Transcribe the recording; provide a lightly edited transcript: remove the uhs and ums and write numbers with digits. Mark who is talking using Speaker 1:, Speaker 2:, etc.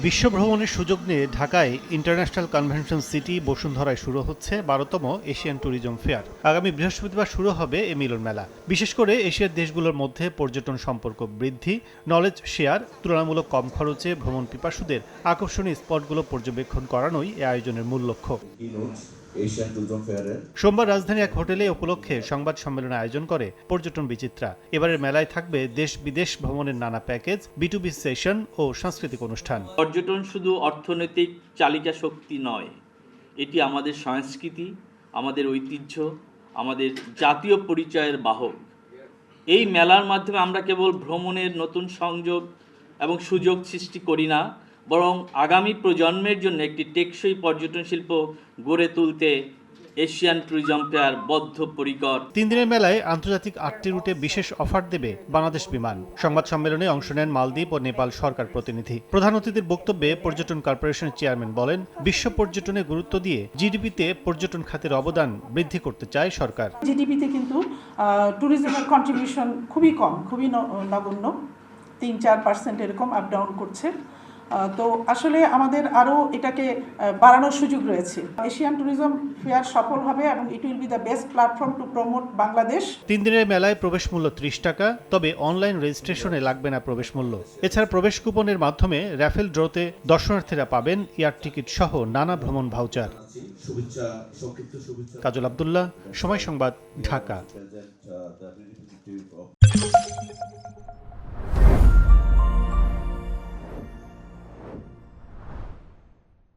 Speaker 1: বিশ্ব ভ্রমণের সুযোগ নিয়ে ঢাকায় ইন্টারন্যাশনাল কনভেনশন সিটি বসুন্ধরায় শুরু হচ্ছে ১২তম এশিয়ান ট্যুরিজম ফেয়ার। আগামী বৃহস্পতিবার শুরু হবে এ মিলন মেলা। বিশেষ করে এশিয়ার দেশগুলোর মধ্যে পর্যটন সম্পর্ক বৃদ্ধি, নলেজ শেয়ার, তুলনামূলক কম খরচে ভ্রমণ পিপাসুদের আকর্ষণীয় স্পটগুলো পর্যবেক্ষণ করানোই এ আয়োজনের মূল লক্ষ্য। সোমবার রাজধানী এক হোটেলে উপলক্ষে সংবাদ সম্মেলন আয়োজন করে পর্যটন বিচিত্রা। এবারের মেলায় থাকবে দেশ বিদেশ ভ্রমণের নানা প্যাকেজ, বিটুবি সেশন ও সাংস্কৃতিক অনুষ্ঠান।
Speaker 2: পর্যটন শুধু অর্থনৈতিক চালিকা শক্তি নয়, এটি আমাদের সংস্কৃতি, আমাদের ঐতিহ্য, আমাদের জাতীয় পরিচয়ের বাহক। এই মেলার মাধ্যমে আমরা কেবল ভ্রমণের নতুন সংযোগ এবং সুযোগ সৃষ্টি করি না, বরং আগামী প্রজন্মের জন্য একটি টেকসই পর্যটন শিল্প গড়ে তুলতে এশিয়ান ট্যুরিজম ফেয়ার বদ্ধপরিকর।
Speaker 1: ৩ দিনের মেলায় আন্তর্জাতিক ৮টি রুটে বিশেষ অফার দেবে বাংলাদেশ বিমান। সংবাদ সম্মেলনে অংশ নেন মালদ্বীপ ও নেপাল সরকার প্রতিনিধি। প্রধান অতিথির বক্তব্যে পর্যটন কর্পোরেশনের চেয়ারম্যান বলেন, বিশ্ব পর্যটনে গুরুত্ব দিয়ে জিডিপিতে পর্যটন খাতের অবদান বৃদ্ধি করতে চায় সরকার।
Speaker 3: জিডিপিতে কিন্তু ট্যুরিজমের কন্ট্রিবিউশন খুবই কম, খুবই নগণ্য, ৩-৪% এরকম আপ ডাউন করছে। তো আসলে আমাদের আরও এটাকে বাড়ানোর সুযোগ রয়েছে। এশিয়ান ট্যুরিজম ফেয়ার সফল হবে এবং it will be the best platform to promote Bangladesh.
Speaker 1: ৩ দিনের মেলায় প্রবেশ মূল্য ৩০ টাকা, তবে অনলাইন রেজিস্ট্রেশনে লাগবে না প্রবেশ মূল্য। এছাড়া প্রবেশ কুপনের মাধ্যমে র্যাফেল ড্রতে দর্শনার্থীরা পাবেন এয়ার টিকিট সহ নানা ভ্রমণ ভাউচার। কাজল আব্দুল্লাহ, সময় সংবাদ, ঢাকা।